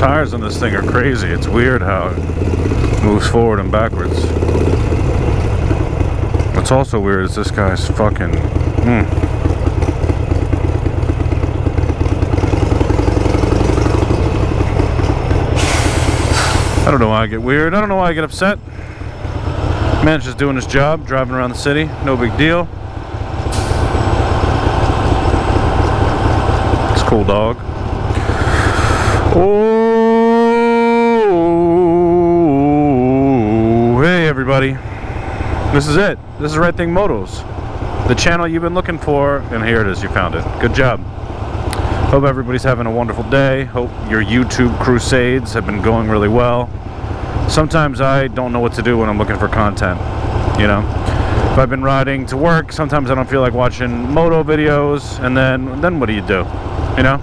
tires on this thing are crazy. It's weird how it moves forward and backwards. What's also weird is this guy's fucking... I don't know why I get weird. I don't know why I get upset. Man's just doing his job, driving around the city. No big deal. It's a cool dog. Oh, hey everybody. This is it. This is Right Thing Motos. The channel you've been looking for, and here it is. You found it. Good job. Hope everybody's having a wonderful day. Hope your YouTube crusades have been going really well. Sometimes I don't know what to do when I'm looking for content, you know. If I've been riding to work, sometimes I don't feel like watching moto videos, and then what do? You know?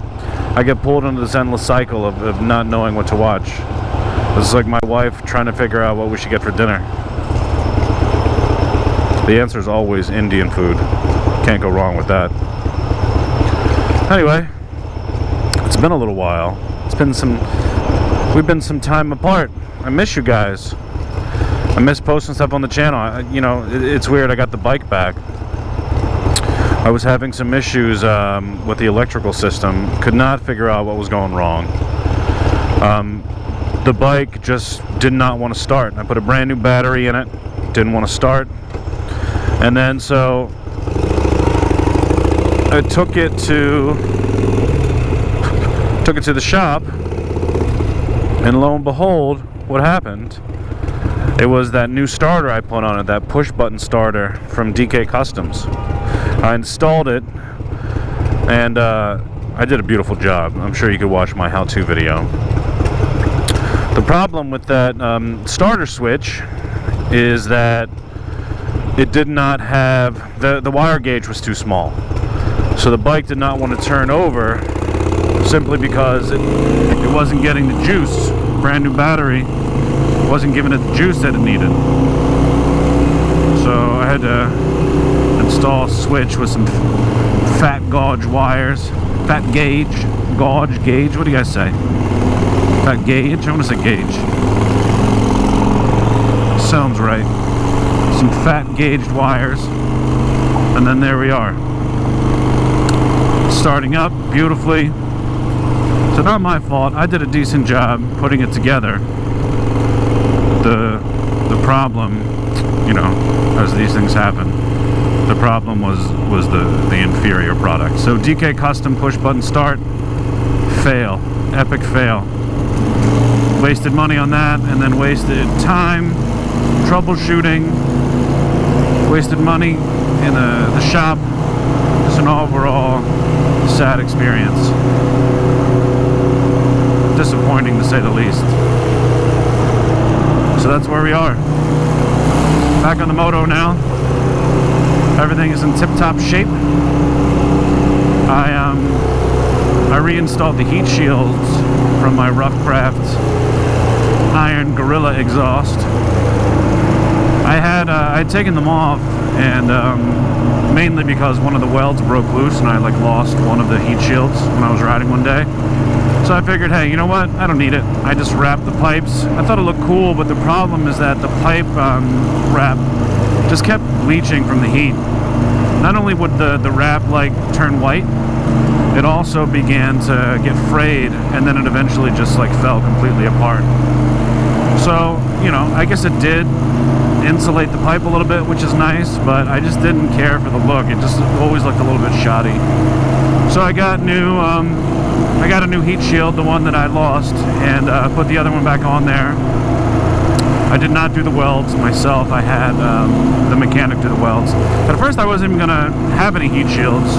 I get pulled into this endless cycle of not knowing what to watch. It's like my wife trying to figure out what we should get for dinner. The answer is always Indian food. Can't go wrong with that. Anyway, it's been a little while. We've been some time apart. I miss you guys. I miss posting stuff on the channel. You know, it's weird. I got the bike back. I was having some issues with the electrical system. Could not figure out what was going wrong. The bike just did not want to start. I put a brand new battery in it. Didn't want to start. And then so I took it to the shop, and lo and behold, what happened? It was that new starter I put on it, that push button starter from DK Customs. I installed it, and I did a beautiful job. I'm sure you could watch my how-to video. The problem with that starter switch is that it did not have, the wire gauge was too small. So the bike did not want to turn over simply because it wasn't getting the juice. Brand new battery wasn't giving it the juice that it needed. So I had to install a switch with some fat gauge wires. Fat gauge? Gauge? Gauge? What do you guys say? Fat gauge? I want to say gauge. Sounds right. Some fat gauged wires. And then there we are. Starting up beautifully. So not my fault. I did a decent job putting it together. The problem, you know, as these things happen, the problem was the inferior product. So DK Custom push button start, fail, epic fail. Wasted money on that, and then wasted time troubleshooting. Wasted money in the shop. Just an overall sad experience. Disappointing to say the least. So that's where we are. Back on the moto now. Everything is in tip-top shape. I reinstalled the heat shields from my Roughcraft Iron Gorilla exhaust. I'd taken them off, and mainly because one of the welds broke loose, and I lost one of the heat shields when I was riding one day. So I figured, hey, you know what? I don't need it. I just wrapped the pipes. I thought it looked cool, but the problem is that the pipe wrap just kept bleaching from the heat. Not only would the wrap turn white, it also began to get frayed, and then it eventually just fell completely apart. So, you know, I guess it did insulate the pipe a little bit, which is nice, but I just didn't care for the look. It just always looked a little bit shoddy. So I got a new heat shield, the one that I lost, and put the other one back on there. I did not do the welds myself. I had the mechanic do the welds. At first I wasn't even gonna have any heat shields,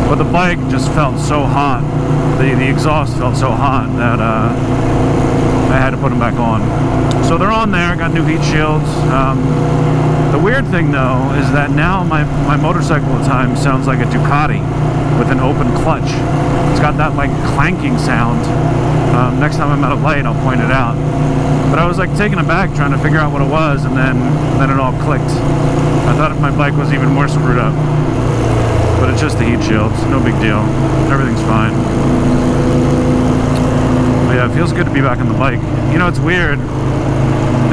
but the bike just felt so hot. The exhaust felt so hot that I had to put them back on. So they're on there, got new heat shields. The weird thing though is that now my motorcycle at times sounds like a Ducati with an open clutch. It's got that clanking sound. Next time I'm at a light, I'll point it out. But I was taken aback trying to figure out what it was, and then it all clicked. I thought my bike was even more screwed up. But it's just the heat shields, no big deal. Everything's fine. But yeah, it feels good to be back on the bike. You know, it's weird.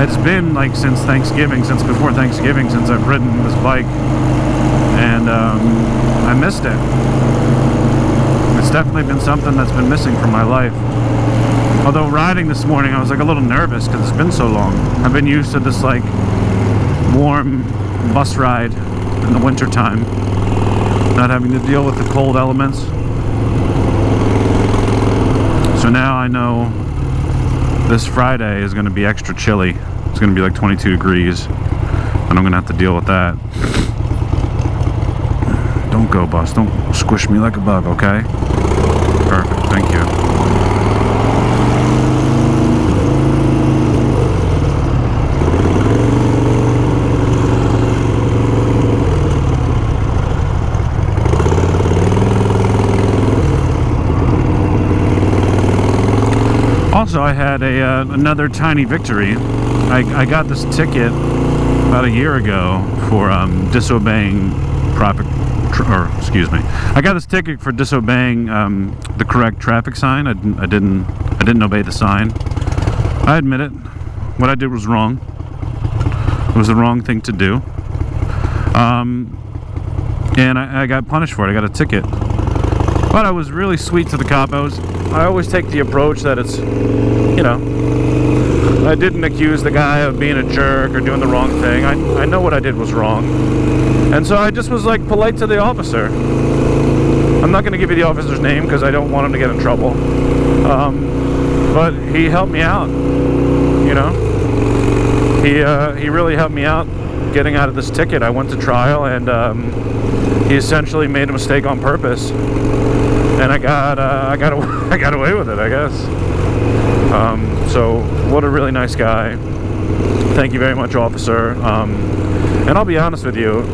It's been like since Thanksgiving, since before Thanksgiving, since I've ridden this bike, and I missed it. It's definitely been something that's been missing from my life. Although riding this morning, I was like a little nervous because it's been so long. I've been used to this like warm bus ride in the winter time, not having to deal with the cold elements. So now I know this Friday is going to be extra chilly. It's going to be like 22 degrees, and I'm going to have to deal with that. Don't go, bus. Don't squish me like a bug, okay? Perfect. Thank you. Also, I had another tiny victory. I got this ticket about a year ago for disobeying I got this ticket for disobeying the correct traffic sign. I didn't obey the sign. I admit it. What I did was wrong. It was the wrong thing to do. And I got punished for it. I got a ticket. But I was really sweet to the cop. I always take the approach that it's, you know, I didn't accuse the guy of being a jerk or doing the wrong thing. I know what I did was wrong. And so I just was like polite to the officer. I'm not going to give you the officer's name because I don't want him to get in trouble. But he helped me out, you know. He really helped me out getting out of this ticket. I went to trial, and he essentially made a mistake on purpose. And I got away with it, I guess. So what a really nice guy. Thank you very much, officer. And I'll be honest with you,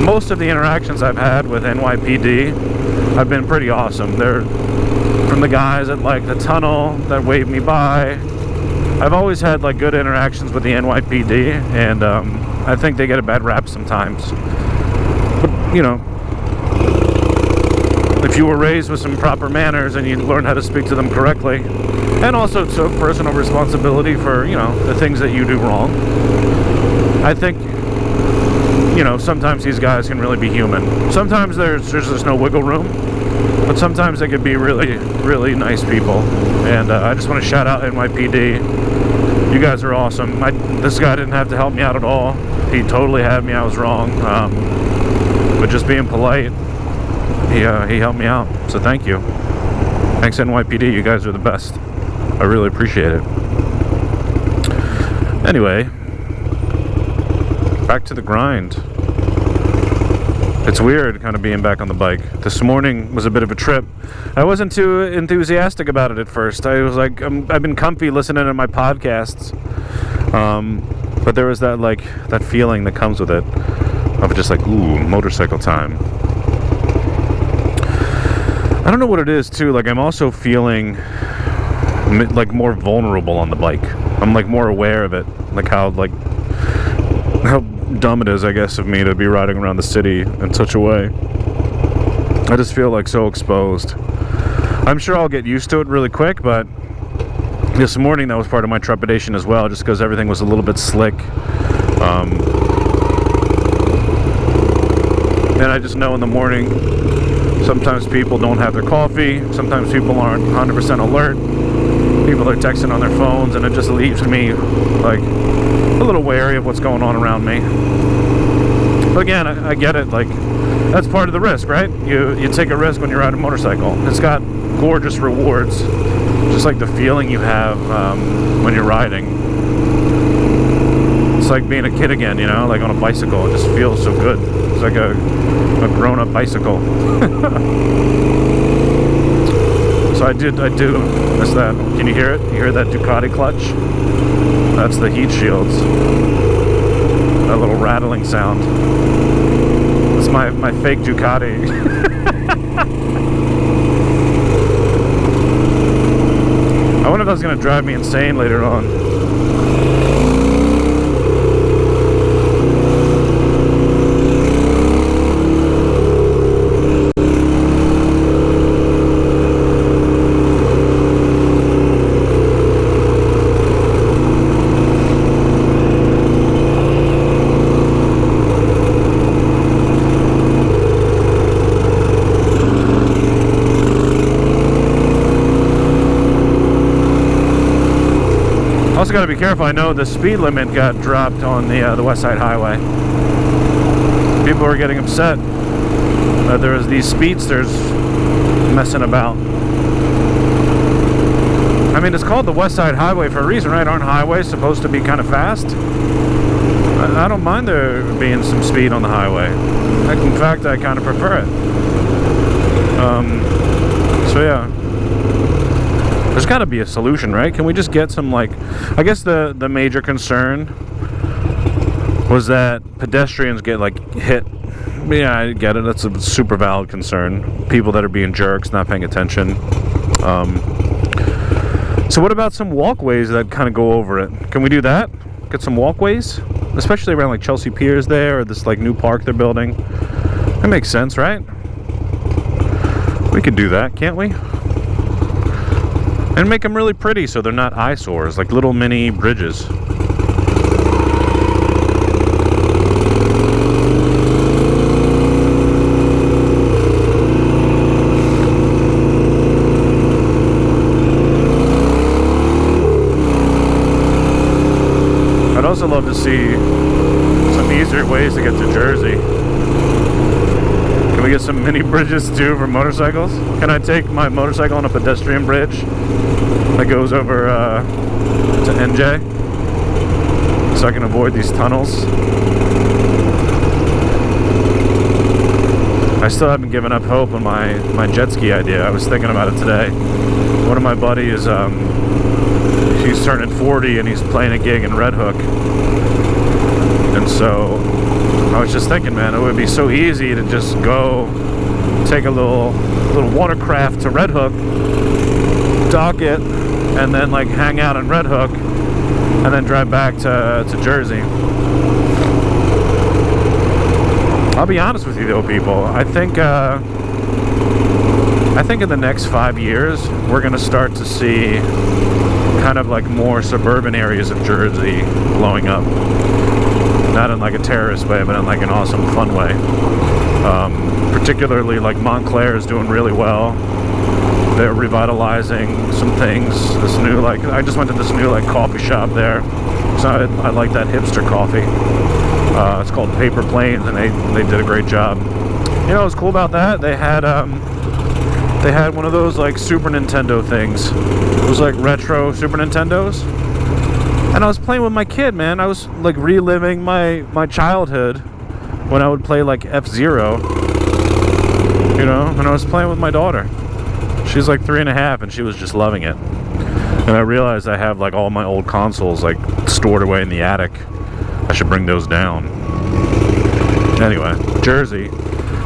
most of the interactions I've had with NYPD have been pretty awesome. They're from the guys at like the tunnel that waved me by. I've always had like good interactions with the NYPD, and I think they get a bad rap sometimes. But you know, if you were raised with some proper manners and you learn how to speak to them correctly, and also took personal responsibility for, you know, the things that you do wrong, I think, you know, sometimes these guys can really be human. Sometimes there's just no wiggle room, but sometimes they could be really, really nice people. And I just want to shout out NYPD. You guys are awesome. This guy didn't have to help me out at all. He totally had me. I was wrong. But just being polite, he helped me out. So thank you. Thanks, NYPD. You guys are the best. I really appreciate it. Anyway, back to the grind. It's weird kind of being back on the bike. This morning was a bit of a trip. I wasn't too enthusiastic about it at first. I was like, I've been comfy listening to my podcasts. But there was that feeling that comes with it of just like, ooh, motorcycle time. I don't know what it is too. Like, I'm also feeling like more vulnerable on the bike. I'm like more aware of it, like how dumb it is, I guess, of me to be riding around the city in such a way. I just feel like so exposed. I'm sure I'll get used to it really quick, but this morning that was part of my trepidation as well, just because everything was a little bit slick. And I just know in the morning, sometimes people don't have their coffee, sometimes people aren't 100% alert, people are texting on their phones, and it just leaves me like a little wary of what's going on around me. But again, I get it, like, that's part of the risk, right? You take a risk when you ride a motorcycle. It's got gorgeous rewards, just like the feeling you have when you're riding. It's like being a kid again, you know, like on a bicycle. It just feels so good. It's like a grown-up bicycle. So I do miss that. Can you hear it? You hear that Ducati clutch? That's the heat shields. That little rattling sound. It's my fake Ducati. I wonder if that's going to drive me insane later on. got to be careful. I know the speed limit got dropped on the West Side Highway. People are getting upset that there was these speedsters messing about. I mean, it's called the West Side Highway for a reason, right? Aren't highways supposed to be kind of fast? I don't mind there being some speed on the highway. In fact, I kind of prefer it. So yeah, there's got to be a solution, right? Can we just get some, like, I guess the major concern was that pedestrians get like hit. Yeah, I get it. That's a super valid concern. People that are being jerks, not paying attention. So what about some walkways that kind of go over it? Can we do that? Get some walkways? Especially around like Chelsea Piers there, or this like new park they're building. That makes sense, right? We could do that, can't we? And make them really pretty so they're not eyesores, like little mini bridges. I'd also love to see some easier ways to get to Jersey. Can we get some mini bridges too for motorcycles? Can I take my motorcycle on a pedestrian bridge that goes over to NJ so I can avoid these tunnels? I still haven't given up hope on my jet ski idea. I was thinking about it today. One of my buddies, he's turning 40 and he's playing a gig in Red Hook. And so I was just thinking, man, it would be so easy to just go take a little watercraft to Red Hook, dock it, and then like hang out in Red Hook, and then drive back to Jersey. I'll be honest with you though, people. I think in the next 5 years we're gonna start to see kind of like more suburban areas of Jersey blowing up. Not in like a terrorist way, but in like an awesome, fun way. Particularly like Montclair is doing really well. They're revitalizing some things. This new, like, I just went to this new like coffee shop there. So I like that hipster coffee. It's called Paper Planes, and they did a great job. You know what's cool about that? They had one of those like Super Nintendo things. It was like retro Super Nintendos. And I was playing with my kid, man. I was like reliving my childhood when I would play like F-Zero, you know, and I was playing with my daughter. She's like 3.5 and she was just loving it. And I realized I have like all my old consoles like stored away in the attic. I should bring those down. Anyway, Jersey.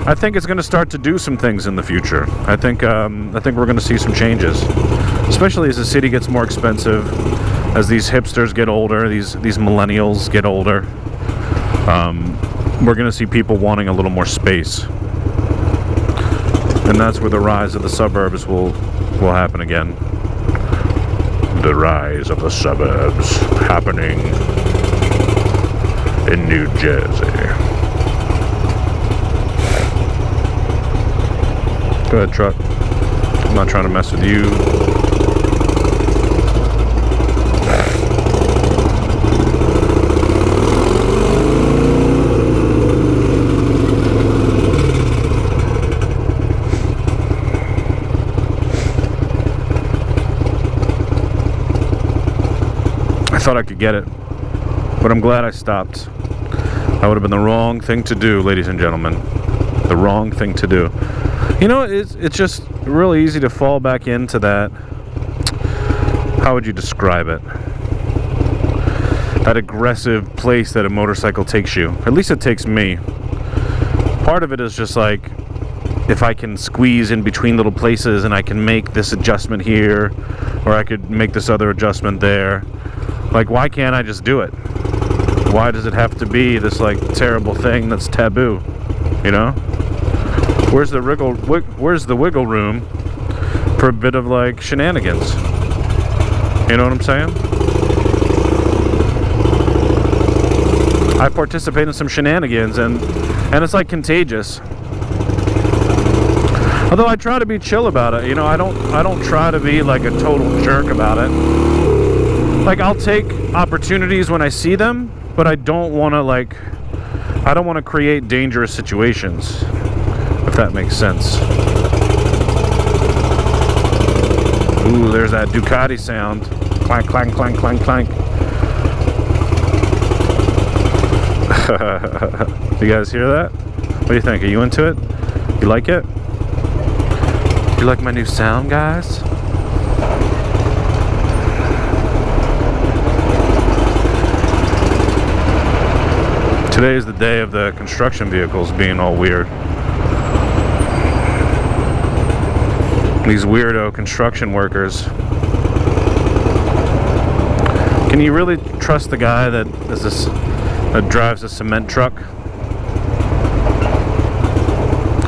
I think it's going to start to do some things in the future. I think we're going to see some changes, especially as the city gets more expensive, as these hipsters get older, these millennials get older. We're going to see people wanting a little more space, and that's where the rise of the suburbs will happen again. The rise of the suburbs happening in New Jersey. Go ahead, truck. I'm not trying to mess with you. I thought I could get it, but I'm glad I stopped. That would have been the wrong thing to do, ladies and gentlemen. The wrong thing to do. You know, it's just really easy to fall back into that. How would you describe it? That aggressive place that a motorcycle takes you. At least it takes me. Part of it is just like, if I can squeeze in between little places and I can make this adjustment here, or I could make this other adjustment there. Like, why can't I just do it? Why does it have to be this like terrible thing that's taboo? You know? Where's the wiggle room for a bit of like shenanigans? You know what I'm saying? I participate in some shenanigans, and it's like contagious. Although I try to be chill about it, you know, I don't try to be like a total jerk about it. like, I'll take opportunities when I see them, but I don't want to, like, I don't want to create dangerous situations, if that makes sense. Ooh, there's that Ducati sound. Clank, clank, clank, clank, clank. You guys hear that? What do you think? Are you into it? You like it? You like my new sound, guys? Today is the day of the construction vehicles being all weird. These weirdo construction workers. Can you really trust the guy that drives a cement truck?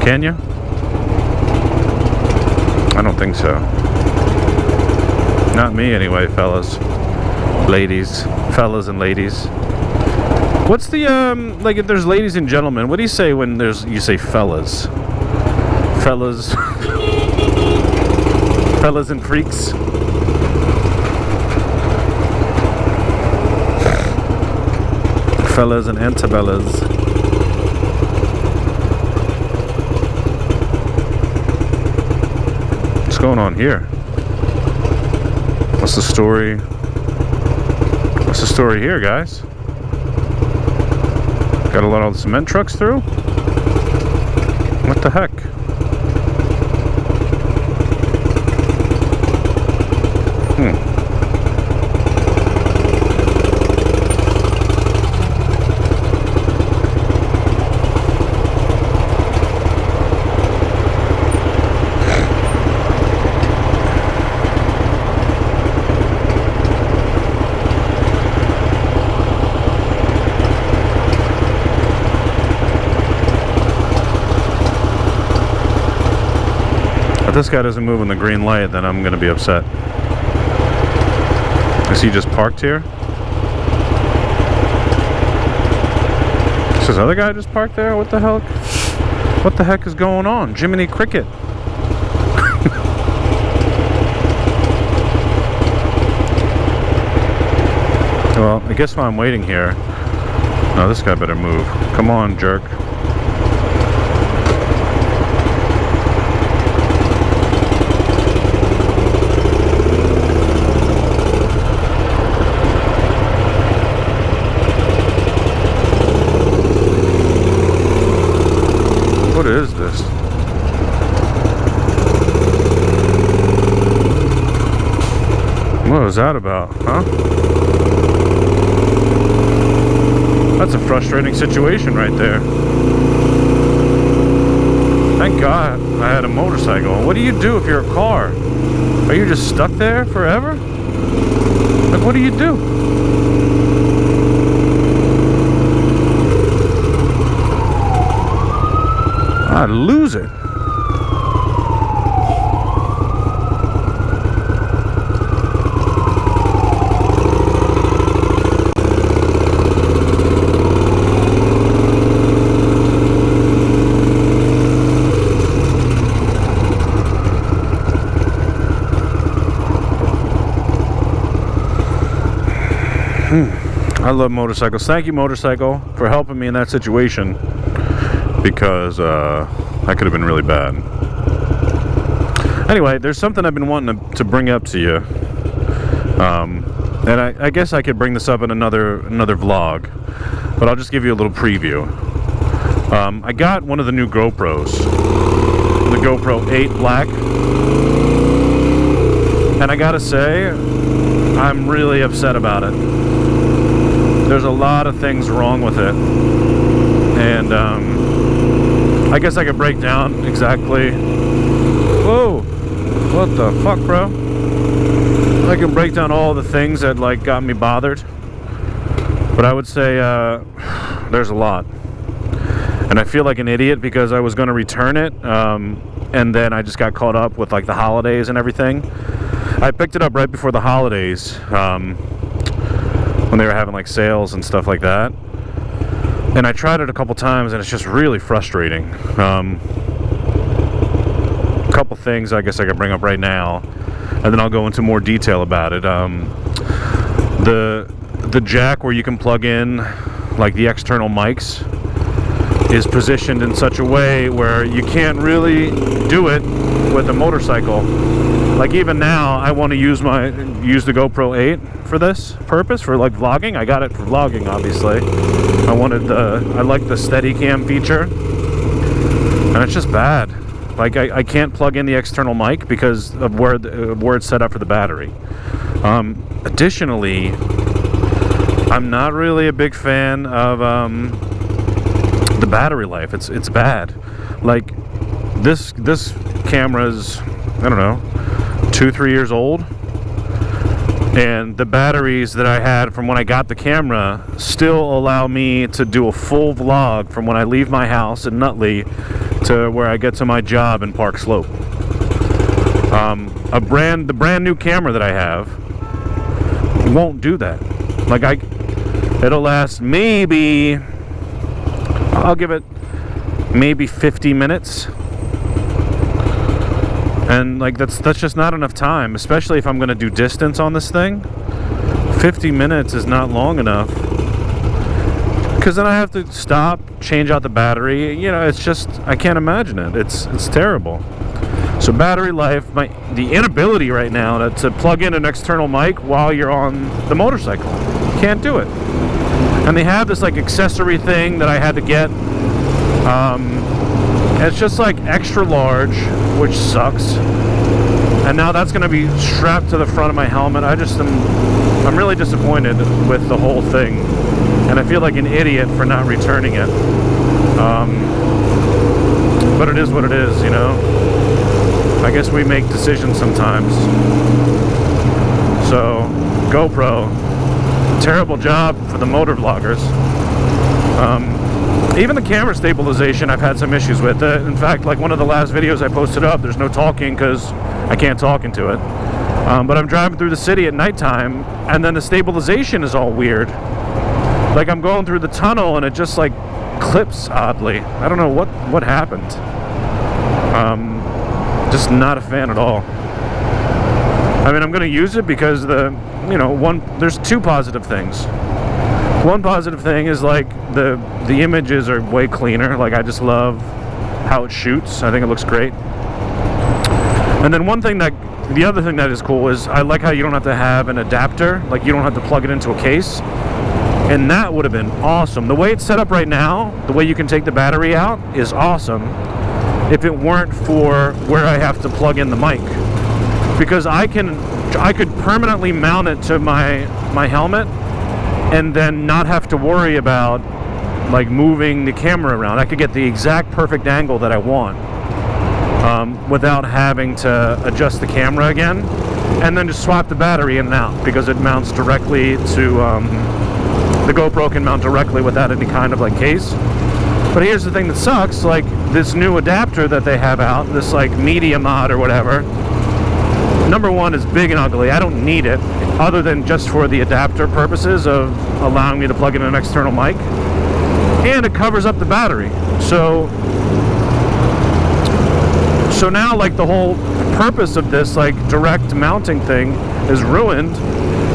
Can you? I don't think so. Not me anyway, fellas. Ladies. Fellas and ladies. What's the, like, if there's ladies and gentlemen, what do you say when you say fellas? Fellas. Fellas and freaks. Fellas and antebellas. What's going on here? What's the story? What's the story here, guys? Got to let all the cement trucks through? What the heck? If this guy doesn't move in the green light, then I'm going to be upset. Is he just parked here? Is this other guy just parked there? What the hell? What the heck is going on? Jiminy Cricket. Well, I guess while I'm waiting here... No, this guy better move. Come on, jerk. What is this? What was that about, huh? That's a frustrating situation right there. Thank God I had a motorcycle. What do you do if you're a car? Are you just stuck there forever? Like, what do you do? I'd lose it. I love motorcycles. Thank you, motorcycle, for helping me in that situation, because that could have been really bad. Anyway, there's something I've been wanting to bring up to you, and I guess I could bring this up in another vlog, but I'll just give you a little preview. I got one of the new GoPros, the GoPro 8 Black, and I gotta say, I'm really upset about it. There's a lot of things wrong with it, and I guess I could break down exactly. Whoa, what the fuck, bro? I can break down all the things that like got me bothered, but I would say there's a lot, and I feel like an idiot because I was going to return it, and then I just got caught up with like the holidays and everything. I picked it up right before the holidays, when they were having like sales and stuff like that, and I tried it a couple times and it's just really frustrating. A couple things I guess I could bring up right now, and then I'll go into more detail about it. the jack where you can plug in like the external mics is positioned in such a way where you can't really do it with a motorcycle. Like even now, I want to use the GoPro 8 for this purpose, for like vlogging. I got it for vlogging, obviously. I like the Steadicam feature, and it's just bad. Like I can't plug in the external mic because of where it's set up for the battery. Additionally, I'm not really a big fan of the battery life. It's bad. Like this camera's, I don't know, 2-3 years old, and the batteries that I had from when I got the camera still allow me to do a full vlog from when I leave my house in Nutley to where I get to my job in Park Slope. The brand new camera that I have won't do that. Like it'll last maybe, I'll give it maybe 50 minutes. And like that's just not enough time, especially if I'm going to do distance on this thing. 50 minutes is not long enough, because then I have to stop, change out the battery. You know, it's just, I can't imagine it. It's terrible. So battery life, the inability right now to plug in an external mic while you're on the motorcycle, can't do it. And they have this like accessory thing that I had to get. It's just like extra large, which sucks. And now that's going to be strapped to the front of my helmet. I'm really disappointed with the whole thing, and I feel like an idiot for not returning it. But it is what it is, you know. I guess we make decisions sometimes. So GoPro, terrible job for the motor vloggers. Even the camera stabilization I've had some issues with. In fact, like one of the last videos I posted up, there's no talking because I can't talk into it. But I'm driving through the city at nighttime, and then the stabilization is all weird. Like I'm going through the tunnel and it just like clips oddly. I don't know what happened. Just not a fan at all. I mean, I'm going to use it because there's two positive things. One positive thing is like the images are way cleaner. Like I just love how it shoots. I think it looks great. And then the other thing that is cool is I like how you don't have to have an adapter. Like you don't have to plug it into a case. And that would have been awesome. The way it's set up right now, the way you can take the battery out is awesome if it weren't for where I have to plug in the mic. Because I could permanently mount it to my helmet and then not have to worry about like moving the camera around. I could get the exact perfect angle that I want without having to adjust the camera again, and then just swap the battery in and out, because it mounts directly to the GoPro can mount directly without any kind of like case. But here's the thing that sucks, like this new adapter that they have out, this like media mod or whatever, number one, is big and ugly. I don't need it, other than just for the adapter purposes of allowing me to plug in an external mic. And it covers up the battery. So now like the whole purpose of this like direct mounting thing is ruined,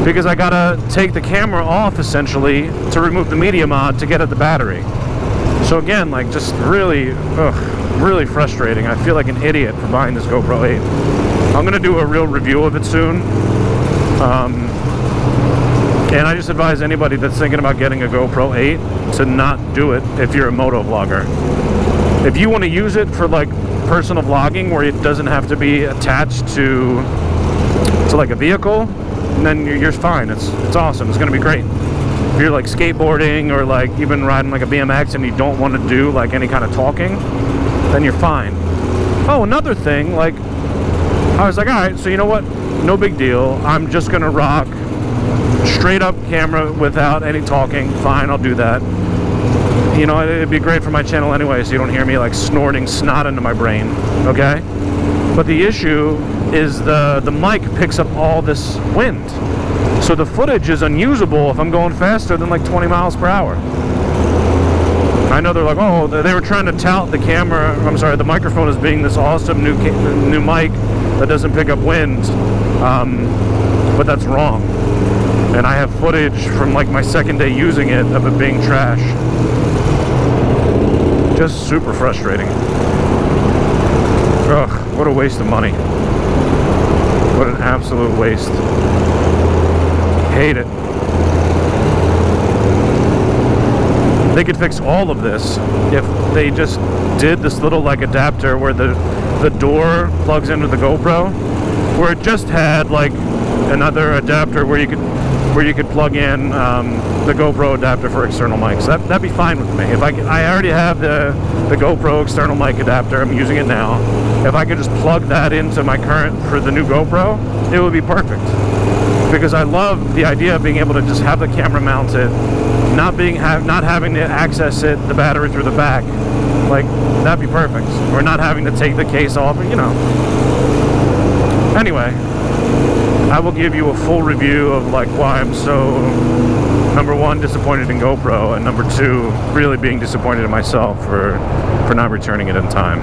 because I gotta take the camera off essentially to remove the media mod to get at the battery. So again, like just really frustrating. I feel like an idiot for buying this GoPro 8. I'm gonna do a real review of it soon. And I just advise anybody that's thinking about getting a GoPro 8 to not do it if you're a moto vlogger. If you want to use it for like personal vlogging where it doesn't have to be attached to like a vehicle, then you're fine. It's awesome. It's gonna be great. If you're like skateboarding or like even riding like a BMX and you don't want to do like any kind of talking, then you're fine. Oh, another thing, like I was like, all right, so you know what? No big deal. I'm just gonna rock straight up camera without any talking. Fine, I'll do that. You know, it'd be great for my channel anyway, so you don't hear me like snorting snot into my brain, okay? But the issue is the mic picks up all this wind. So the footage is unusable if I'm going faster than like 20 miles per hour. I know they're like, oh, they were trying to tout the the microphone as being this awesome new mic that doesn't pick up wind, but that's wrong. And I have footage from like my second day using it of it being trash. Just super frustrating. Ugh, what a waste of money. What an absolute waste. Hate it. They could fix all of this if they just did this little like adapter where the door plugs into the GoPro, where it just had like another adapter where you could plug in the GoPro adapter for external mics. That'd be fine with me. If I already have the GoPro external mic adapter, I'm using it now. If I could just plug that into my current for the new GoPro, it would be perfect. Because I love the idea of being able to just have the camera mounted, not having to access the battery through the back. Like, that'd be perfect. Or not having to take the case off, you know. Anyway, I will give you a full review of like why I'm so, number one, disappointed in GoPro, and number two, really being disappointed in myself for not returning it in time.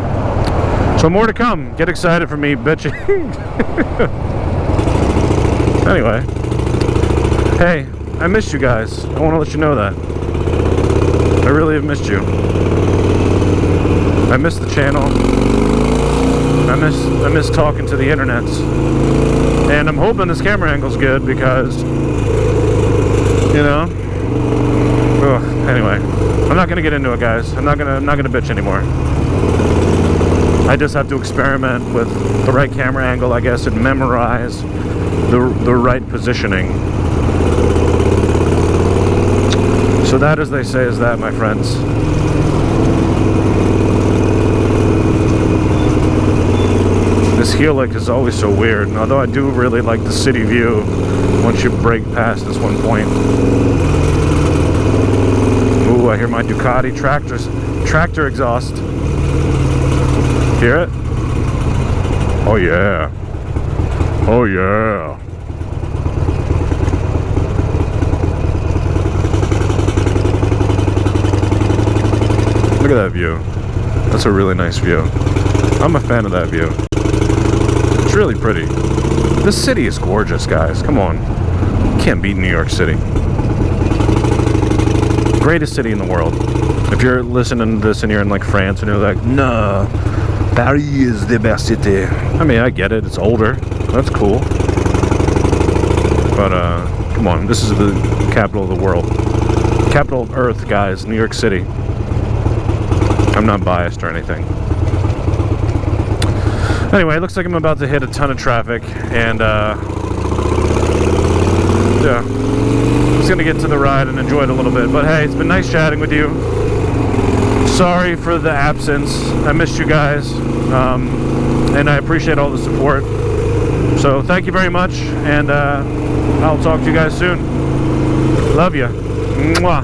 So more to come. Get excited for me bitching. Anyway, hey, I missed you guys. I want to let you know that. I really have missed you. I miss the channel. I miss talking to the internets. And I'm hoping this camera angle's good because, you know. Ugh, anyway, I'm not gonna get into it, guys. I'm not gonna bitch anymore. I just have to experiment with the right camera angle, I guess, and memorize the right positioning. So that, as they say, is that, my friends. This helix is always so weird, and although I do really like the city view once you break past this one point. Ooh, I hear my Ducati tractor exhaust. Hear it? Oh yeah. Oh yeah. Look at that view. That's a really nice view. I'm a fan of that view. It's really pretty. This city is gorgeous, guys. Come on. You can't beat New York City. Greatest city in the world. If you're listening to this and you're in like France and you're like, no, Paris is the best city. I mean, I get it. It's older. That's cool. But, come on. This is the capital of the world. Capital of Earth, guys. New York City. I'm not biased or anything. Anyway, it looks like I'm about to hit a ton of traffic, and yeah, just gonna get to the ride and enjoy it a little bit. But hey, it's been nice chatting with you. Sorry for the absence. I missed you guys, and I appreciate all the support. So thank you very much, and I'll talk to you guys soon. Love you. Mwah.